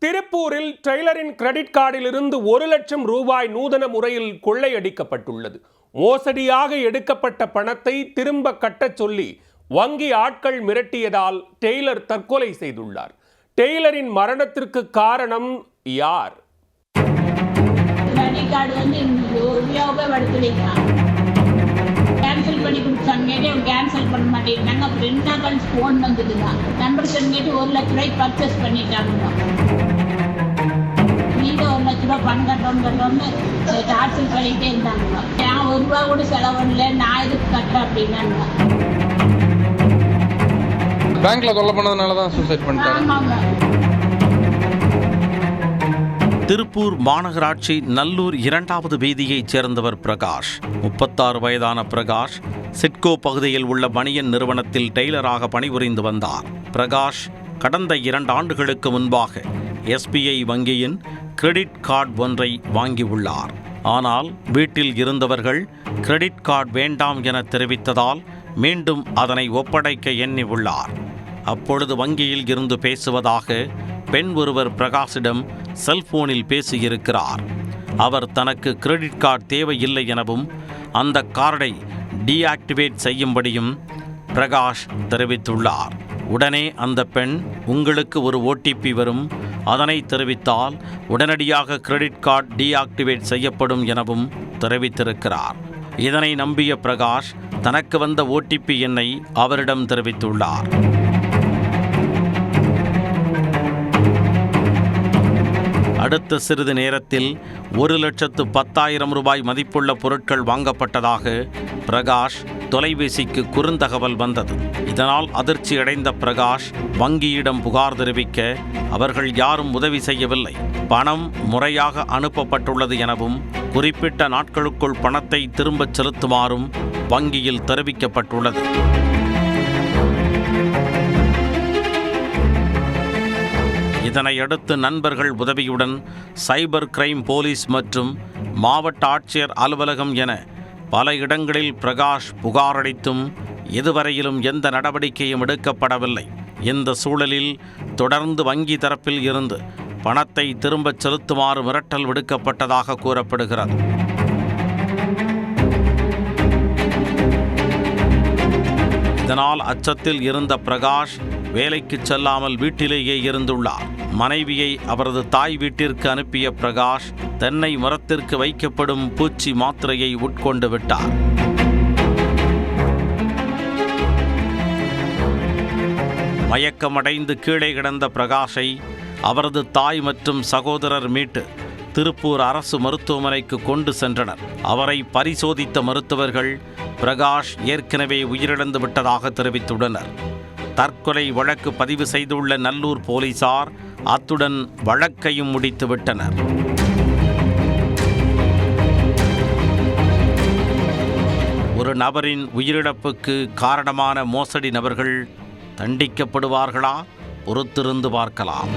திருப்பூரில் டெய்லரின் கிரெடிட் கார்டில் இருந்து 1 லட்சம் ரூபாய் நூதன முறையில் கொள்ளையடிக்கப்பட்டுள்ளது. மோசடியாக எடுக்கப்பட்ட பணத்தை திரும்ப கட்டச் சொல்லி வங்கி ஆட்கள் மிரட்டியதால் டெய்லர் தற்கொலை செய்துள்ளார். டெய்லரின் மரணத்திற்கு காரணம் யார்? கேன்சல் பண்ணி கொடுத்தாங்க, கேன்சல் பண்ண மாட்டேங்கிறாங்க. அப்புறம் 2 நாள் கழிச்சு ஃபோன் வந்ததுங்க. நம்பர் கேட்டு 1 லட்ச ரூபாய்க்கு பர்ச்சேஸ் பண்ணிட்டாங்க. நீங்க 1 லட்ச ரூபாய் பணம் கட்டணும்னு டார்ச்சல் பண்ணிட்டே இருந்தாங்க. நான் 1 ரூபா கூட செலவு இல்லை, நான் எதுக்கு கட்டுறேன் அப்படின்னாங்க. பேங்க்ல கொலை பண்ணதுனால தான் சூசைட் பண்ணிட்டாங்க. ஆமாங்க. திருப்பூர் மாநகராட்சி நல்லூர் 2வது வீதியைச் சேர்ந்தவர் பிரகாஷ். 36 வயதான பிரகாஷ் சிட்கோ பகுதியில் உள்ள பனியன் நிறுவனத்தில் டெய்லராக பணிபுரிந்து வந்தார். பிரகாஷ் கடந்த 2 ஆண்டுகளுக்கு முன்பாக SBI வங்கியின் கிரெடிட் கார்டு ஒன்றை வாங்கியுள்ளார். ஆனால் வீட்டில் இருந்தவர்கள் கிரெடிட் கார்டு வேண்டாம் என தெரிவித்ததால் மீண்டும் அதனை ஒப்படைக்க எண்ணி உள்ளார். அப்பொழுது வங்கியில் இருந்து பேசுவதாக பெண் ஒருவர் பிரகாஷிடம் செல்போனில் பேசியிருக்கிறார். அவர் தனக்கு கிரெடிட் கார்டு தேவையில்லை எனவும் அந்த கார்டை டீஆக்டிவேட் செய்யும்படியும் பிரகாஷ் தெரிவித்துள்ளார். உடனே அந்த பெண், உங்களுக்கு ஒரு OTP வரும், அதனை தெரிவித்தால் உடனடியாக கிரெடிட் கார்டு டீஆக்டிவேட் செய்யப்படும் எனவும் தெரிவித்திருக்கிறார். இதனை நம்பிய பிரகாஷ் தனக்கு வந்த OTP எண்ணை அவரிடம் தெரிவித்துள்ளார். அடுத்த சிறிது நேரத்தில் 1,10,000 ரூபாய் மதிப்புள்ள பொருட்கள் வாங்கப்பட்டதாக பிரகாஷ் தொலைபேசிக்கு குறுந்தகவல் வந்தது. இதனால் அதிர்ச்சி அடைந்த பிரகாஷ் வங்கியிடம் புகார் தெரிவிக்க அவர்கள் யாரும் உதவி செய்யவில்லை. பணம் முறையாக அனுப்பப்பட்டுள்ளது எனவும் குறிப்பிட்ட நாட்களுக்குள் பணத்தை திரும்பச் செலுத்துமாறும் வங்கியில் தெரிவிக்கப்பட்டுள்ளது. இதனையடுத்து நண்பர்கள் உதவியுடன் சைபர் கிரைம் போலீஸ் மற்றும் மாவட்ட ஆட்சியர் அலுவலகம் என பல இடங்களில் பிரகாஷ் புகாரளித்தும் இதுவரையிலும் எந்த நடவடிக்கையும் எடுக்கப்படவில்லை. இந்த சூழலில் தொடர்ந்து வங்கி தரப்பில் இருந்து பணத்தை திரும்பச் செலுத்துமாறு மிரட்டல் விடுக்கப்பட்டதாக கூறப்படுகிறது. இதனால் அச்சத்தில் இருந்த பிரகாஷ் வேலைக்கு செல்லாமல் வீட்டிலேயே இருந்துள்ளார். மனைவியை அவரது தாய் வீட்டிற்கு அனுப்பிய பிரகாஷ் தென்னை மரத்திற்கு வைக்கப்படும் பூச்சி மாத்திரையை உட்கொண்டு விட்டார். மயக்கமடைந்து கீழே கிடந்த பிரகாஷை அவரது தாய் மற்றும் சகோதரர் மீட்டு திருப்பூர் அரசு மருத்துவமனைக்கு கொண்டு சென்றனர். அவரை பரிசோதித்த மருத்துவர்கள் பிரகாஷ் ஏற்கனவே உயிரிழந்து விட்டதாக தெரிவித்துள்ளனர். தற்கொலை வழக்கு பதிவு செய்துள்ள நல்லூர் போலீசார் அத்துடன் வழக்கையும் முடித்துவிட்டனர். ஒரு நபரின் உயிரிழப்புக்கு காரணமான மோசடி நபர்கள் தண்டிக்கப்படுவார்களா? பொறுத்திருந்து பார்க்கலாம்.